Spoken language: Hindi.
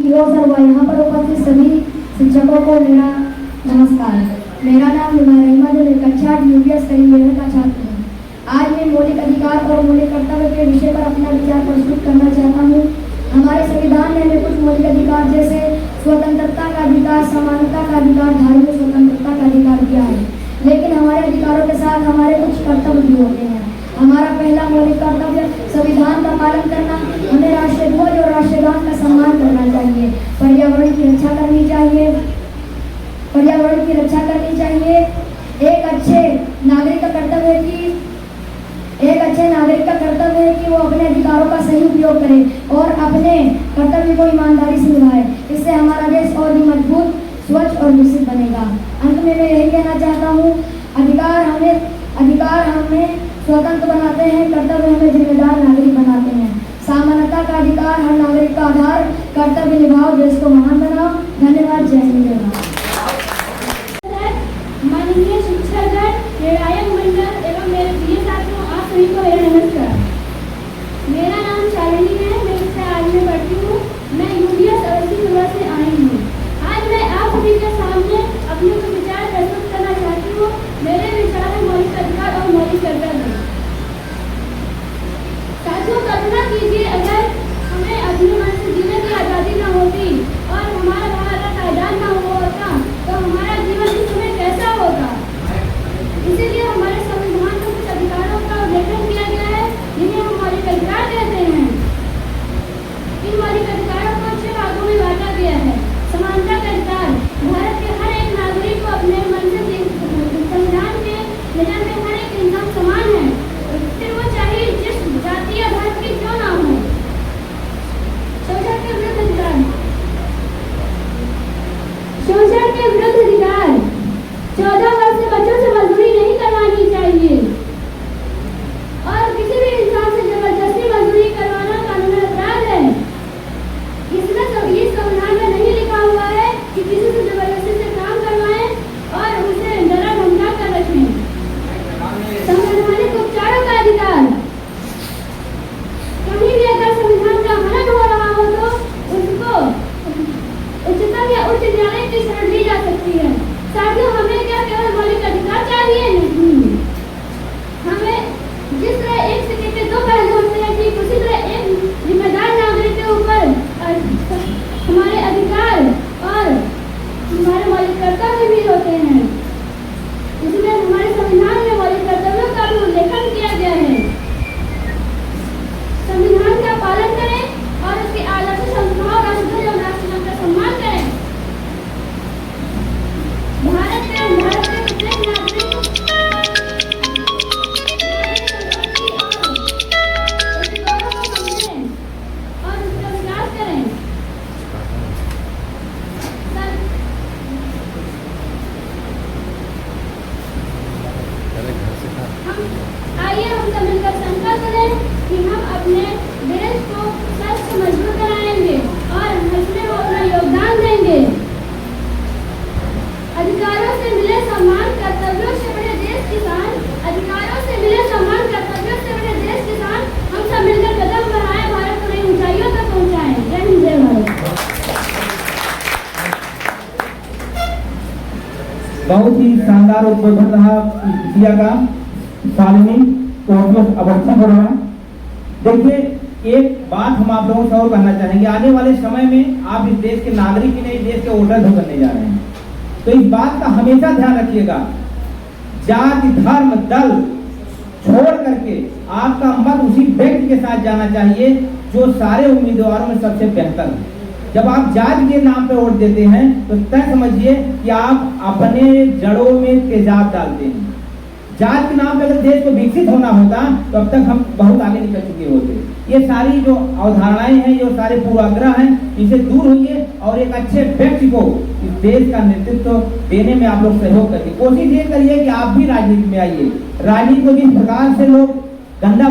यहाँ पर उपस्थित सभी शिक्षकों को मेरा नमस्कार। मेरा नाम रहीमा जो कक्षा यूपीएस करीब का छात्र हूँ। आज मैं मौलिक अधिकार और मौलिक कर्तव्य के विषय पर अपना विचार प्रस्तुत करना चाहता हूँ। हमारे संविधान ने हमें कुछ मौलिक अधिकार जैसे स्वतंत्रता का अधिकार, समानता का अधिकार, धार्मिक स्वतंत्रता का अधिकार दिया है, लेकिन हमारे अधिकारों के साथ हमारे कुछ कर्तव्य भी होते हैं। हमारा पहला मौलिक कर्तव्य संविधान का पालन करना। हमें राष्ट्रीय ध्वज और राष्ट्रगान का सम्मान करना चाहिए। पर्यावरण की रक्षा करनी चाहिए। एक अच्छे नागरिक का कर्तव्य है कि वो अपने अधिकारों का सही उपयोग करे और अपने कर्तव्य को ईमानदारी से निभाए। इससे हमारा देश और भी मजबूत, स्वच्छ और विकसित बनेगा। अंत में मैं यही कहना चाहता हूँ, अधिकार हमें स्वतंत्र बनाते हैं, कर्तव्य हमें जिम्मेदार नागरिक बनाते हैं। समानता का अधिकार हर नागरिक का आधार, कर्तव्य निभाओ, देश को महान बनाओ। धन्यवाद। जय हिंद, जय भारत। माननीय शिक्षकगण, निर्णायक मंडल एवं मेरे प्रिय साथियों, आप सभी को मेरा नमस्कार। मेरा नाम शालिनी है, मैं कक्षा 8 में पढ़ती हूँ। मैं यूडीएस अवस्थी से आई हूँ। आज मैं आप सभी के सामने अपने कुछ विचार प्रस्तुत करना चाहती हूँ। मेरे विचार है मौलिक अधिकार और मौलिक कर्तव्य। साथियों, कल्पना कीजिए अगर हमें अपने मन से जीने की आज़ादी न होती और हमारा भारत आज़ाद न हुआ होता तो हमारा जीवन इस समय कैसा होता। इसीलिए हमारे संविधान में कुछ अधिकारों का उल्लेखन किया गया है जिन्हें हम मौलिक अधिकार कहते हैं। इन मौलिक अधिकारों को 6 भागों में बांटा गया है। समानता का अधिकार, भारत के हर एक नागरिक को अपने मन से संविधान के नियम में हर एक इंसान समान है, फिर वो चाहे जिस जाति या धर्म की क्यों ना हो। शोषण के विरुद्ध अधिकार, 14 वर्ष से बच्चों से मजदूरी नहीं करवानी चाहिए और किसी भी इंसान से जबरदस्ती मजदूरी करवाना कानूनी अपराध है। इसमें इस संविधान में नहीं लिखा हुआ है कि किसी से जबरदस्ती से काम करवाएं और उसे डरा धमका कर रखें। संवैधानिक उपचारों का अधिकार, कहीं भी अगर संविधान का हनन हो रहा हो तो उसको उच्चतम या उच्च न्यायालय की शरण ली जा सकती है। साथियों, हमें क्या केवल मौलिक अधिकार चाहिए? नहीं, हमें जिस तरह एक सिक्के के 2 पहलू होते हैं, ठीक उसी तरह एक जिम्मेदार नागरिक के ऊपर हमारे अधिकार और हमारे मौलिक कर्तव्य भी होते हैं। इसलिए हमारे संविधान में मौलिक कर्तव्यों का भी उल्लेखन किया गया है। संविधान का पालन करें और उसके आदर्श संस्थाओं, राष्ट्रध्वज और राष्ट्रगान का सम्मान करें। भारत के प्रत्येक नागरिक और उसका विकास करें। आइए हम सब मिलकर संकल्प लें कि हम अपने देश को स्वस्थ मजबूत बनाएंगे और इसमें वो अपना योगदान देंगे। अधिकारों से मिले सम्मान, कर्तव्यों से बड़े देश किसान। अधिकारों से मिले सम्मान, कर्तव्यों से बड़े देश किसान। हम सब मिलकर कदम बढ़ाएं, भारत को नई ऊंचाइयों तक पहुंचाएं। जय हिंद, जय भारत। बहुत ही शानदार उद्बोधन रहा विद्या का। शालिनी अवस्थी हो रहा। देखिए, एक बात हम आप लोगों से और कहना चाहेंगे, आने वाले समय में आप इस देश के नागरिक ही नहीं, देश के वोटर बनने जा रहे हैं। तो इस बात का हमेशा ध्यान रखिएगा, जाति, धर्म, दल छोड़ करके आपका मत उसी व्यक्ति के साथ जाना चाहिए जो सारे उम्मीदवारों में सबसे बेहतर है। जब आप जाति के नाम पे वोट देते हैं तो तय समझिए कि आप अपने जड़ों में तेजाब डालते हैं। जाति के नाम पे अगर देश को विकसित होना होता तो अब तक हम बहुत आगे निकल चुके होते। ये सारी जो अवधारणाएं हैं, जो सारे पूर्वाग्रह हैं, इनसे दूर होइए और एक अच्छे व्यक्ति को इस देश का नेतृत्व देने में आप लोग सहयोग करिए। कोशिश ये करिए कि आप भी राजनीति में आइए। राजनीति को जिस प्रकार से लोग गंदा